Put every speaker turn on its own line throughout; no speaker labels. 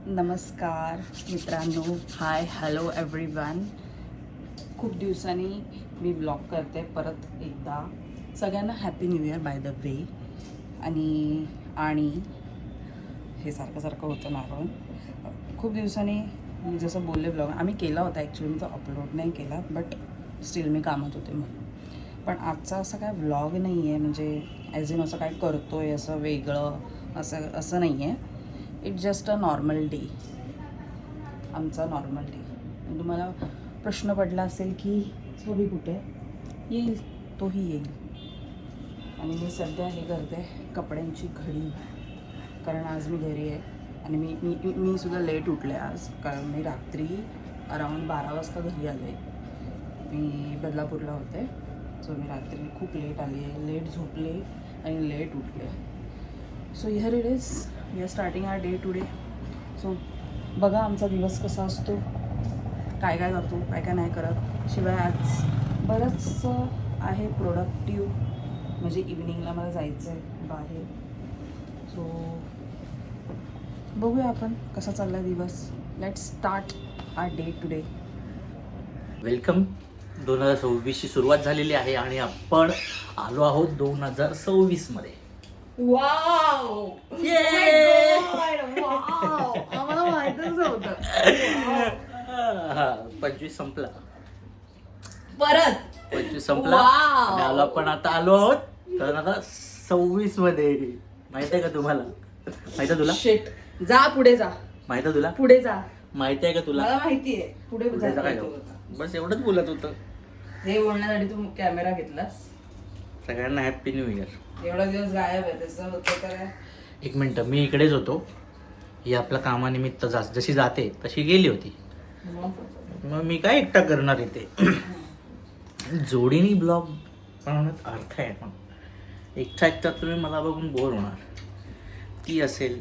नमस्कार मित्रांनो, hi hello everyone. खूप दिवसांनी मी ब्लॉग करते परत एकदा. सगळ्यांना happy new year by the way. आणि हे सारखं होतं नारळ. खूप दिवसांनी मी जसं बोलले ब्लॉग आम्ही केला होता, ॲक्च्युली मी तो अपलोड नाही केला, बट स्टील मी कामात होते म्हणून. पण आजचा असा काय ब्लॉग नाही आहे, म्हणजे ॲज इन असं काय करतो आहे असं वेगळं असं नाही आहे. It's just a normal day, आमचा नॉर्मल डे. तुम्हाला प्रश्न पडला असेल की सोबी कुठे येईल, तोही येईल. आणि मी सध्या हे करते कपड्यांची घडी, कारण आज मी घरी आहे. आणि मी सुद्धा लेट उठले आज, कारण मी रात्री अराऊंड 12 वाजता घरी आले. मी बदलापूरला होते, सो मी रात्री खूप लेट आले, लेट झोपले आणि लेट उठले. So here it is, we are starting our day today. सो बघा आमचा दिवस कसा असतो, काय काय करतो, काय काय नाही करत. शिवाय आज बरंचसं आहे प्रोडक्टिव्ह, म्हणजे इव्हिनिंगला मला जायचं आहे बाहेर. सो बघूया आपण कसा चालला दिवस. Let's start our day today.
Welcome. 2026ची सुरुवात झालेली आहे आणि आपण आलो आहोत 2026 मध्ये.
वाव, आम्हाला माहितच नव्हतं.
25 संपला,
परत
25 संपला आणि आलो आहोत तर आता 26 मध्ये. माहित आहे का तुम्हाला? माहित आहे तुला?
शिट, जा पुढे जा.
माहित आहे तुला?
पुढे जा.
माहिती आहे का तुला?
मला माहिती आहे पुढे
पुढे
जा.
काय बस एवढंच बोलत होतं.
हे बोलण्यासाठी तू कॅमेरा घेतलास.
सगळ्यांना हॅपी न्यू इयर.
एवढा दिवस गायब आहे, तसं होतं तर.
एक मिनटं, मी इकडेच होतो. ही आपल्या कामानिमित्त जशी जाते तशी गेली होती. मग मी काय एकटा करणार इथे. जोडीनी ब्लॉग बनवण्यात अर्थ आहे. पण एकटा तुम्ही मला बघून बोर होणार. ती असेल,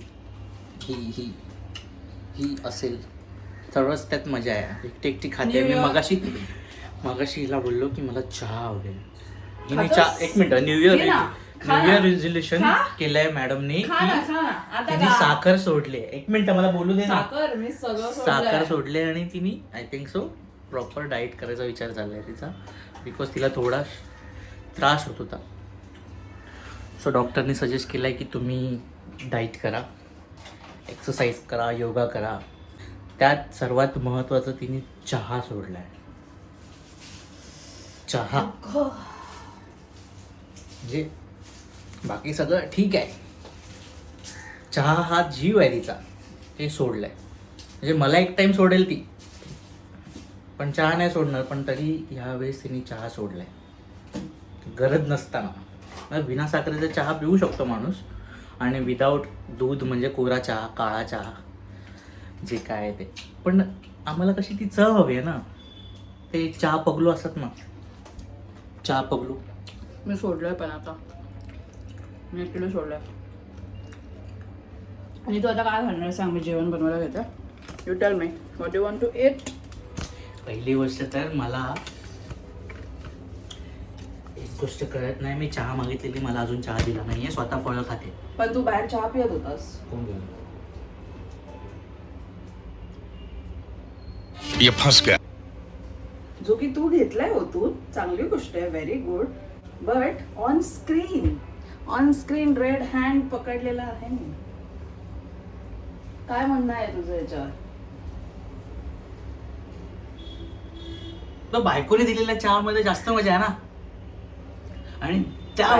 ही असेल, सर्वच त्यात मजा आहे. एकटी खाते. मी मगाशी हिला बोललो की मला चहा आवडेल. हिने चहा, एक मिनिट, न्यू इयर रेझोल्युशन केलंय मॅडमने. तिने साखर सोडले. एक मिनिट मला बोलू दे ना. साखर सोडले आणि तिने I think so proper diet करायचा विचार चाललाय तिचा, बिकॉज तिला थोडा त्रास होत होता. सो डॉक्टरने सजेस्ट केलाय की तुम्ही डाएट करा, एक्सरसाइज करा, योगा करा. त्यात सर्वात महत्त्वाचं तिने चहा सोडलाय. चहा म्हणजे बाकी सगळं ठीक आहे, चहा हा जीव आहे तिचा, ते सोडलाय. म्हणजे मला एक टाइम सोडेल ती, पण चहा नाही सोडणार. पण तरी ह्यावेळेस तिने चहा सोडलाय, गरज नसताना. बिना साखरेचा चहा पिऊ शकतो माणूस, आणि विदाऊट दूध म्हणजे कोरा चहा, काळा चहा, जे काय आहे ते. पण आम्हाला कशी ती चव हवी आहे ना. ते चहा पगलू असतात ना, चहा पगलू.
मी सोडलोय, पण आता मी 1 किलो सोडलोय. आणि तू आता काय घालणार सांग, मी जेवण बनवायला घेते. You tell me what you want to eat.
पहिली गोष्ट तर मला एक गोष्ट कळत नाही, मी चहा मागितलेली, मला अजून चहा दिला नाहीये. स्वतः फळं खाते.
पण तू बाहेर चहा पित होतास.
कोण बोलू?
ये फंस गया.
जो की तू घेतलाय ओतून, चांगली गोष्ट आहे, very good. But on screen red hand पकडलेला आहे मी. काय म्हणणं आहे तुझं याच्यावर?
बायकोने दिलेल्या चहामध्ये जास्त मजा आहे ना. आणि ज्या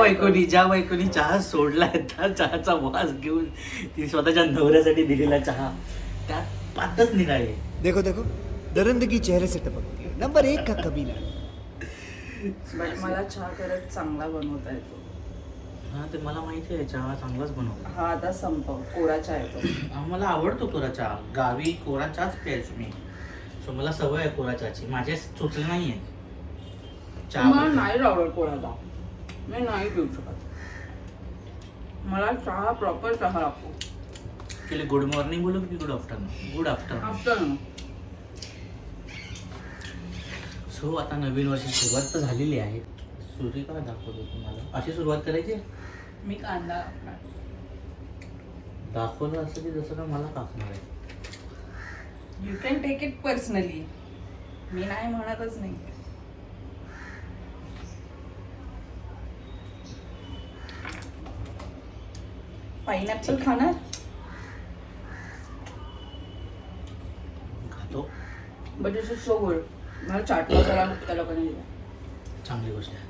बायकोनी चहा सोडलाय, त्या चहाचा वास घेऊन ती स्वतःच्या नवऱ्यासाठी दिलेला चहा त्यात पातच निघाले.
देखो देखो, दरिंदगी चेहरे से टपकती है. नंबर 1 का कबीला.
बट मला चहा करत चांगला बनवता येतो.
हा, ते मला माहिती आहे, चहा चांगलाच बनवतो.
हा आता संपव, कोरा चहा येतो.
मला आवडतो कोरा चहा. गावी कोरा चहाच प्यायचो मी. सो मला सवय आहे कोरा चहाची. माझे सुचलं नाहीये
मला नाही आवडत कोरा चहा, मी नाही पिऊ शकत. मला चहा, प्रॉपर चहा लागतो.
केले गुड मॉर्निंग बोलू की good afternoon? Good afternoon. So आता नवीन वर्षाची सुरुवात तर झालेली आहे. सूर्य काय दाखवतो तुम्हाला? अशी सुरुवात करायची.
मी कांदा
दाखवलं असं की जसं का मला कापणार आहे.
You can take it personally. मी नाही म्हणतच नाही. पाइनएप्पल खाणार?
खातो.
But this is so good. मला चाट मसाला त्या लोकांनी दिला.
चांगली गोष्ट आहे.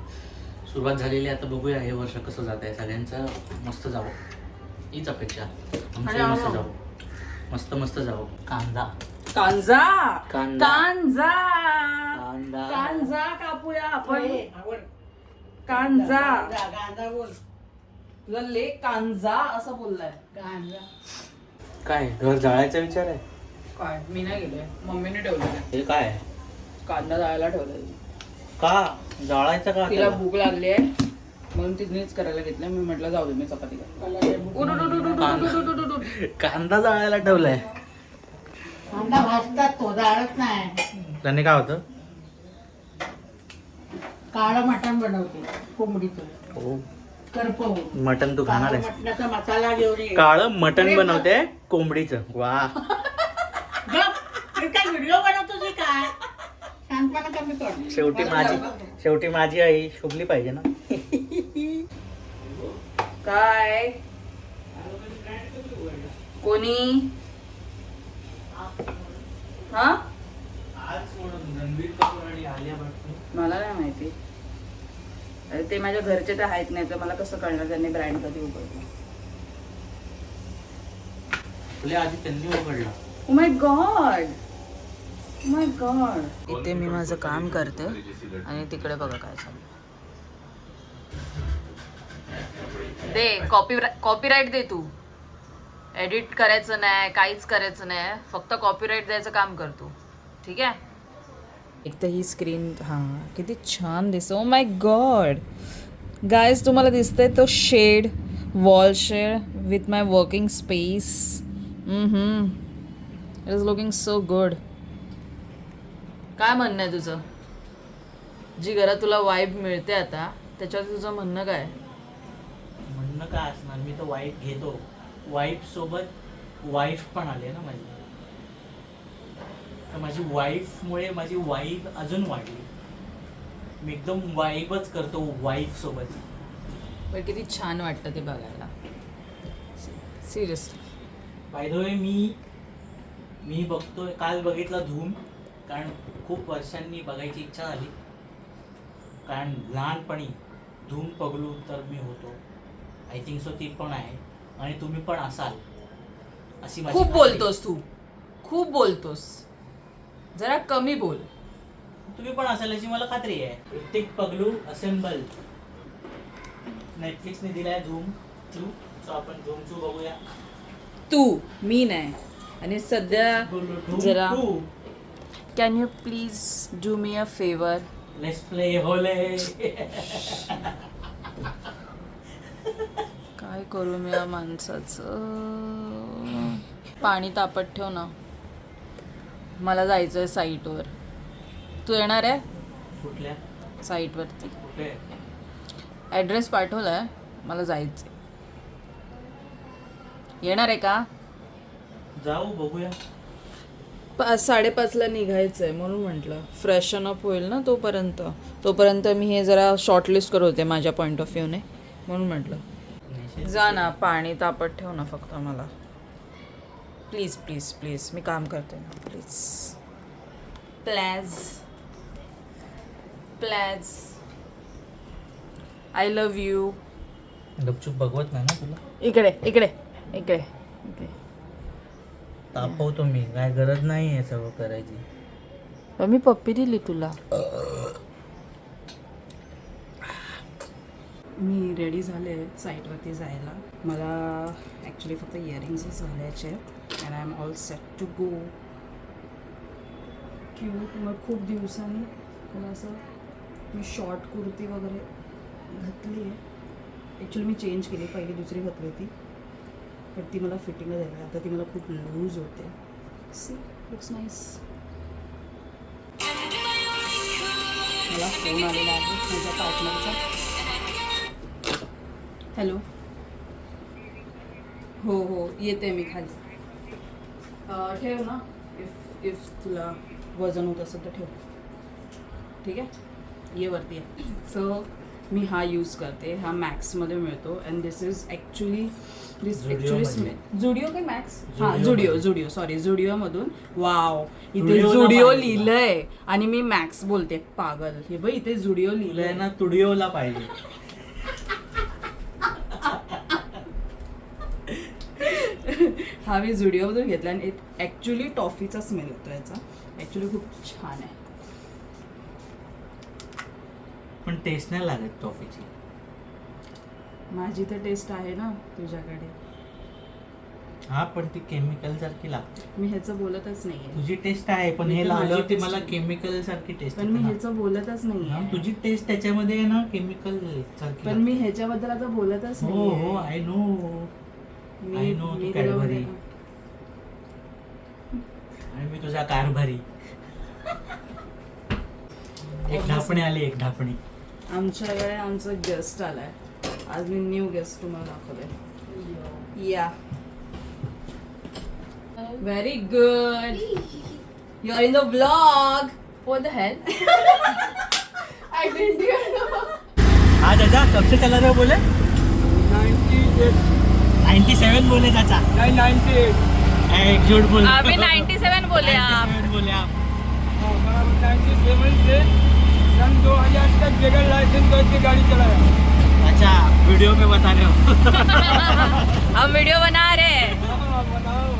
सुरुवात झालेली आहे, आता बघूया हे वर्ष कसं जात आहे. सगळ्यांचं मस्त जावं हीच अपेक्षा. आमचं मस्त जावं, मस्त मस्त जावं. कांदा
कांजा
कांदा
कांजा
कांदा
कांजा कापूया आपण. कांजा तुला ले कांजा असं बोललाय.
काय घर जाळायचा विचार आहे?
काय मी नाही गेलोय, मम्मीने ठेवलं.
हे काय आहे?
कांदा जायला ठेवलाय.
का जाळायचा का
तिला
त्याला?
भूक लागली आहे म्हणून तिनेच करायला घेतलं. मी म्हटलं जाऊ दे, मी चपाती करते.
कांदा जाळायला ठेवलाय.
कांदा भाजतात तो जाळत नाही.
त्याने काय होतं?
काळं मटण बनवते कोंबडीचं
हो,
करपवून.
मटन तू खाणार
काळं
आहेस?
मटणाचा मसाला घेऊन ये.
काळं मटन बनवते कोंबडीचं. वा.
गप! हे काय व्हिडिओ बनवतो की काय? शांतपणा कमी कर.
शेवटी माझी आई शोभली पाहिजे ना.
काय कोणी हा मला नाही माहिती. अरे ते माझ्या घरचे तर आहेत नाही तर मला कसं कळणार त्यांनी ब्रँड कधी उघडला.
तुला आधी त्यांनी उघडला.
Oh my God, oh my God. इथे मी माझं काम करते आणि तिकडे बघा काय चाललं. दे कॉपीराईट दे. तू एडिट करायचं नाही, काहीच करायचं नाही, फक्त कॉपीराईट द्यायचं काम करतो. ठीक आहे. एक तर ही स्क्रीन किती छान दिसतो. ओ माय गॉड गाईज, तुम्हाला दिसतंय तो shed, wall shed with my working space. It is looking so good. काय म्हणणं आहे तुझं? जी घरात तुला वाईब मिळते आता त्याच्यावर तुझं म्हणणं काय?
म्हणणं काय असणार, मी तर वाईफ घेतो. वाईफ सोबत वाईफ पण आली आहे ना माझी. तर माझी वाईफमुळे माझी वाईफ अजून वाढली. मी एकदम वाईबच करतो वाईफ सोबत.
पण किती छान वाटतं ते बघायला. सिरियसली.
बाय द वे मी बघतोय, काल बघितला धूम, कारण खूप वर्षांनी बघायची इच्छा झाली. कारण लहानपणी धूम पगलू तर मी होतो. आय थिंक सो ती पण आहे आणि तुम्ही पण असाल अशी माझी
खूप
खात्री.
बोलतोस तू, खूप बोलतोस. जरा कमी बोल.
तुम्ही पण असाल अशी मला खात्री आहे. टिक पगलू असेंबल नेटफ्लिक्सने दिलाय धूम 2. सो आपण धूम 2 बघूया.
तू, मी नाही. आणि सध्या
धूम
जरा
2.
Can you please do me a favour?
Let's play होले.
काय करू मी या माणसाचं? पाणी तापत ठेव ना. मला जायचं आहे साईटवर. तू येणार आहे
कुठल्या
साईटवरती?
कुठे?
ॲड्रेस पाठवला आहे, मला जायचं. येणार आहे का?
जाऊ बघूया.
5:30ला निघायचं आहे म्हणून म्हटलं फ्रेशन अप होईल ना तोपर्यंत मी हे जरा शॉर्टलिस्ट करत होते माझ्या पॉईंट ऑफ व्ह्यूने म्हणून म्हटलं जा ना. पाणी तापत ठेव ना फक्त मला. प्लीज प्लीज प्लीज, मी काम करते ना. Please please I love you.
गपचूप बघवत नाही ना तुला.
इकडे इकडे इकडे इकडे.
तापवतो मी, काय गरज नाही आहे सगळं करायची.
मी पप्पी दिली तुला. मी रेडी झाले साईटवरती जायला. मला ॲक्च्युली फक्त इयरिंग्सच घालायचे आहेत and I am all set to go. Cute. मग खूप दिवसांनी मला असं मी शॉर्ट कुर्ती वगैरे घातली आहे. ॲक्च्युली मी चेंज केली, पहिली दुसरी घातली होती पण ती मला फिटिंग झाली. आता ती मला खूप लूज होते. She looks nice. मला फोन आलेला आहे माझ्या पार्टनरचा. हॅलो. हो येते मी खाली. ठेव ना. इफ तुला वजन होत असेल तर ठेव. ठीक आहे, ये वरती आहे. सो मी हा यूज करते. हा मॅक्समध्ये मिळतो and this is actually Zudio की मॅक्स? हां झुडिओ सॉरी, झुडिओमधून. वाव, इथे
Zudio
झुडिओ
पाहिजे.
लिहिलंय आणि मी मॅक्स बोलते. पागल, हे बघ इथे झुडिओ
तुला
लिहिलंय
ना तुडिओला पाहिजे.
हा मी झुडिओमधून घेतला आणि ॲक्च्युली टॉफीचा स्मेल येतो याचा. ॲक्च्युली खूप छान आहे.
पण टेस्ट नाही लागत टॉफीची.
माझी तर टेस्ट आहे ना तुझ्याकडे.
हा पण ती केमिकल सारखी लागते.
मी ह्याचं बोलतच नाहीये.
तुझी टेस्ट आहे पण
मी
हे
तर
लावल्यावर
माझी
ती
taste
मला
आहे.
केमिकल सारखी टेस्ट
पण मी ह्याचं बोलतच नाहीये.
तुझी टेस्ट त्याच्यामध्ये आहे ना केमिकल सारखी
पण मी ह्याच्याबद्दल आता बोलतच
लागते. हो हो
नाहीये.
I know.
Me
I know,
मी
तू
तुला
Cadbury.
बोलते.
आणि मी तुझा कारभारी. एक ढापणी आली, एक ढापणी.
आमच्याकडे आमचा गेस्ट आलाय आज. मी न्यू गेस्ट तुम्हाला दाखवते. या, very good. You are in the vlog. What the hell? I didn't know.
हाँ चाचा, कब से चला रहे हो बोले? 97 बोले चाचा.
नहीं 98
एक झूठ बोल.
अभी 97 बोले आप.
97 बोले आप.
97 से सन 2000 तक बगैर लाइसेंस करके गाड़ी चलाया.
अच्छा, वीडियो पे बता रहे हो.
हम वीडियो बना रहे हैं.
हाँ, बनाओ.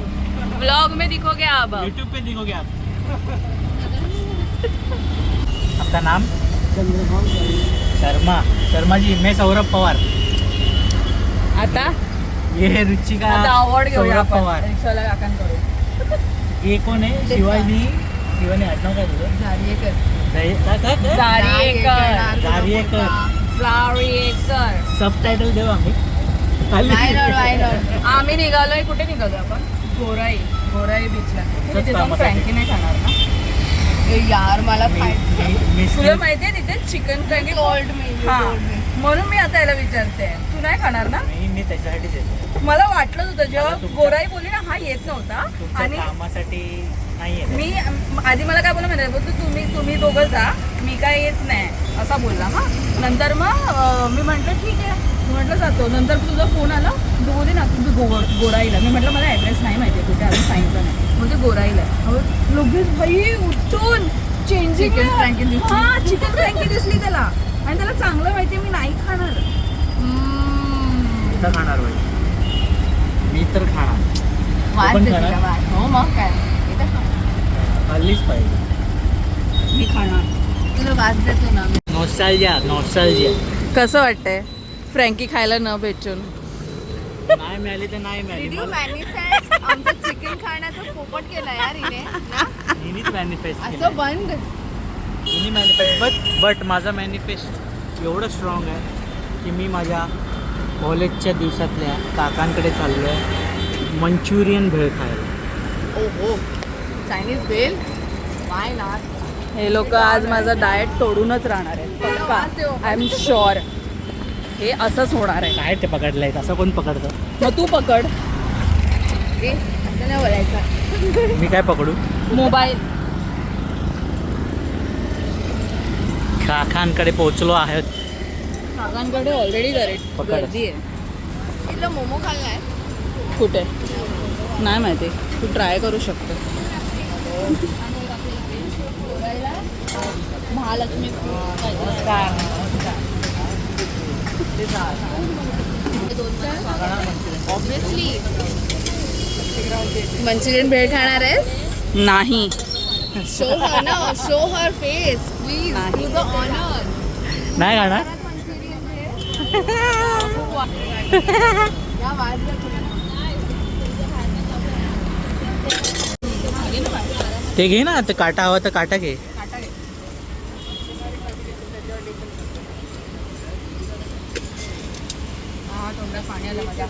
व्लॉग में दिखोगे आप.
यूट्यूब पे दिखोगे आप. आपका नाम? शर्मा. शर्मा जी, मैं सौरभ पवार.
आता
ये है रुचिका.
अवॉर्ड घेऊया
सौरभ
आपण
पवार.
रिक्षाला काकांकडून.
ये कौन है? शिवानी. शिवानी आडनाव काय तुझं?
जारियेकर.
जारियेकर.
जारियेकर.
सबटायटल देऊ आम्ही.
आम्ही निघालोय. कुठे निघालोय आपण? गोराई बीचला. तिथे जाऊन फ्रँकी नाही खाणार ना?
यार मला
तुला माहितीये तिथे चिकन फ्रँकी हा, म्हणून मी आता याला विचारते. तू नाही खाणार ना?
मी त्याच्यासाठीच येतो.
मला वाटलंच होतं जेव्हा गोराई बोलली ना हा येत नव्हता.
तुमच्या
आणि
कामासाठी नाही येत.
मी आधी मला काय बोलला माहिती बोलतो तुम्ही दोघं जा, मी काय येत नाही असा बोलला. मग नंतर मग मी म्हटलं ठीक आहे, मी म्हटलं जातो. नंतर तुझा फोन आला, तू बोलली ना तुम्ही गोराईला. मी म्हटलं मला ॲड्रेस नाही माहिती आहे कुठे, अजून सांगितलं नाही. म्हणजे गोराईला लगेच भाई उठून चेंजिंग.
चिकन फ्रँकी दिसली.
हां, चिकन फ्रँकी दिसली त्याला. आणि त्याला चांगलं माहिती मी नाही खाणार.
इथं खाणार बाई. मी तर खाणार.
वास
पण
देते
खाणार?
का वास? हो मग काय इथं खा.
खाल्लीच पाहिजे.
मी खाणार.
तुला वास देतो ना.
नॉस्टॅल्जिया.
कसं वाटतंय फ्रँकी खायला न भेटून?
नाही मिळाली तर नाही मिळाली.
Did you manifest आमचं चिकन खाण्याचं पोपट केलं यार हिने ना?
हिनीच मॅनिफेस्ट केलं.
असं बंद.
हिनी मॅनिफेस्ट बट माझा मॅनिफेस्ट एवढं स्ट्रॉंग आहे की मी माझ्या कॉलेजच्या दिवसातल्या काकांकडे चाललो आहे मंचुरियन भेळ खायला.
ओहो चायनीज भेल. Why not.
हे लोक आज माझा डाएट तोडूनच राहणार आहे. आय एम शुअर हे असंच होणार आहे.
काय ते पकडलंय? असं कोण पकडतं?
मग तू पकड
असं नाही बोलायचं.
मी काय पकडू?
मोबाईल.
काकांकडे पोहोचलो आहेत.
काकांकडे ऑलरेडी
पकड.
गर्दी आहे.
इथलं मोमो खाल्लाय.
कुठे नाही माहिती, तू ट्राय करू शकतो.
महालक्ष्मी ऑब्विसली मंचुरियन भेळ खाणार आहेस?
नाही.
शो हर ना, show her face please. Do the honour.
नाही खाणार. ते घे ना, ते काटा हवा तर काटा घे.
पाणी आलं माझ्या.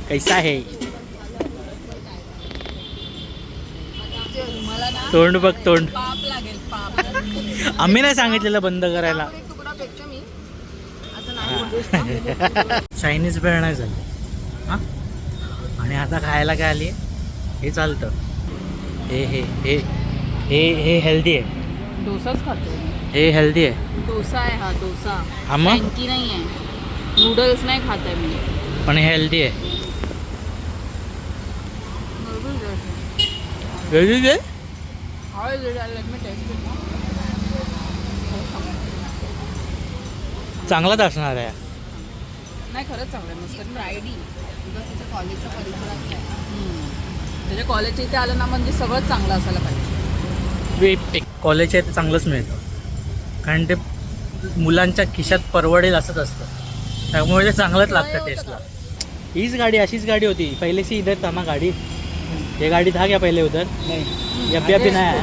कैसा आहे?
मला ना
तोंड बघ तोंड.
पाप लागेल पाप.
आम्ही नाही सांगितलेलं बंद करायला.
एक तुकडा फेकते मी आता. नाही
चायनीज भेळ नाही झाली हां. आणि आता खायला काय आली हे चालतं. हे हे हे हे हे हेल्दी आहे.
डोसाच खातो.
हे हेल्दी आहे.
डोसा आहे हा डोसा.
हा मग
फ्रँकी नाही आहे. नूडल्स नाही खात आहे मी.
पण हे हेल्दी आहे. हेल्दी आहे. चांगलाच असणार आहे.
नाही खरंच चांगलं आहे मस्त फ्रायडी.
त्याच्या कॉलेजच्या परिसरात आहे.
त्याच्या कॉलेजच्या इथे आलं ना म्हणजे सगळंच चांगलं असायला पाहिजे.
कॉलेज आहे ते चांगलंच मिळतं कारण ते मुलांच्या खिशात परवडेल असंच असतं. त्यामुळे ते चांगलंच लागतं टेस्टला. हीच गाडी अशीच गाडी होती पहिले सी इधर था ना गाड़ी. ये गाड़ी था क्या पहले उधर? नहीं अभी अभी नाही आहे.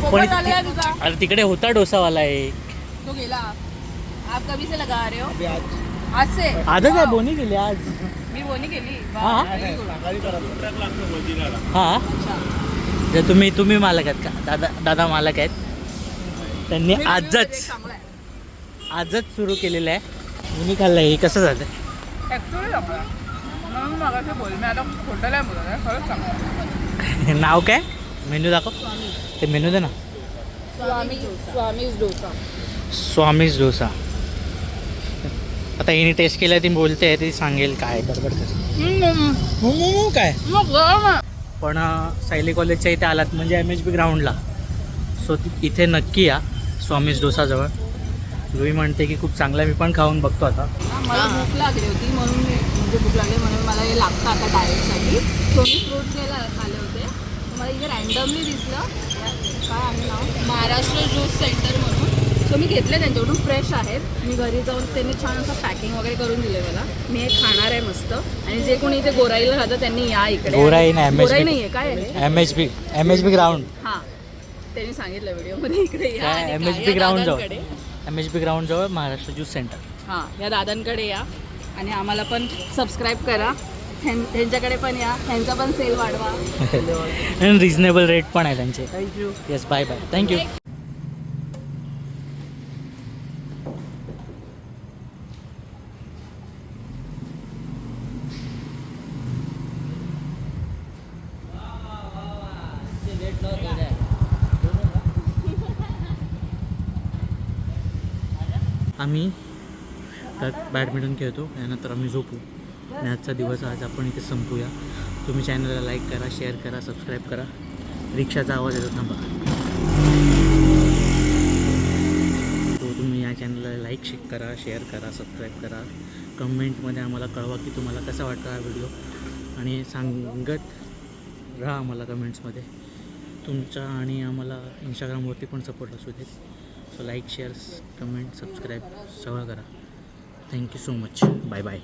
पोपट आलेला तुझा.
अरे तिकडे होता डोसावाला एक.
तो गेला. आप कभी से लगा रहे हो? आज से.
आजच आहे बोनी केली आज.
मी बोनी केली.
हा? हां
अच्छा.
जे तुम्ही मालक आहेत का? दादा मालक आहेत. त्यांनी आजच सुरू केलेलं आहे. बोनी खाल्लं आहे. कसं झालं?
ॲक्च्युली चांगलं आहे. म्हणून मगाशी बोल मी आता खोटं नाही बोलत आहे. खरंच चांगलं आहे.
नाव काय? मेन्यू दाखव. ते मेन्यू दे ना.
स्वामीज डोसा.
स्वामीज डोसा. आता हिने टेस्ट केलं ती बोलते ती सांगेल काय बरोबर काय. पण सायली कॉलेजच्या इथे आलात म्हणजे MHB ग्राउंडला सो इथे नक्की या स्वामीज डोसाजवळ. रुई म्हणते की खूप चांगलं आहे. मी पण खाऊन बघतो आता.
मला भूक लागली होती म्हणून म्हणजे भूक लागली म्हणून मला हे लागतं आता डाएटसाठी. सो मी फ्रूट्स घ्यायला आले होते. तर मला इथे रँडमली दिसलं काय आहे नाव महाराष्ट्र ज्यूस सेंटर म्हणून. सो मी घेतले त्यांच्याकडून. फ्रेश आहेत. मी घरी जाऊन त्यांनी छान असं पॅकिंग वगैरे करून दिले मला. मी हे खाणार आहे मस्त. आणि जे कोणी इथे गोराईला राहतं त्यांनी या इकडे.
गोराई नाही
गोराई नाही आहे काय आहे
MHB ग्राउंड.
हां त्यांनी सांगितलं व्हिडिओमध्ये इकडे या
काय
आणि
MHB
या
ग्राउंड जवळ.
दादांकडे.
MHB ग्राउंड जवळ महाराष्ट्र ज्यूस सेंटर.
हां या दादांकडे या आणि आम्हाला पण सबस्क्राईब करा. त्यांच्याकडे पण या. त्यांचा पण सेल वाढवा.
आणि रिजनेबल रेट पण आहे त्यांचे.
Thank you.
Yes bye bye thank you. आम्ही बॅडमिंटन खेळतो त्यानंतर आम्ही झोपू. आणि आजचा दिवस आज आपण इथे संपूया. तुम्ही चॅनलला लाईक करा, शेअर करा, सबस्क्राईब करा. रिक्षाचा आवाज येतो थांबा. तो तुम्ही या चॅनलला लाईक करा, शेअर करा, सबस्क्राईब करा. कमेंटमध्ये आम्हाला कळवा की तुम्हाला कसा वाटतो हा व्हिडिओ. आणि सांगत राहा आम्हाला कमेंट्समध्ये तुमचा. आणि आम्हाला इंस्टाग्रामवरती पण सपोर्ट असू दे. So like share comment subscribe सगळं करा. Thank you so much. Bye bye.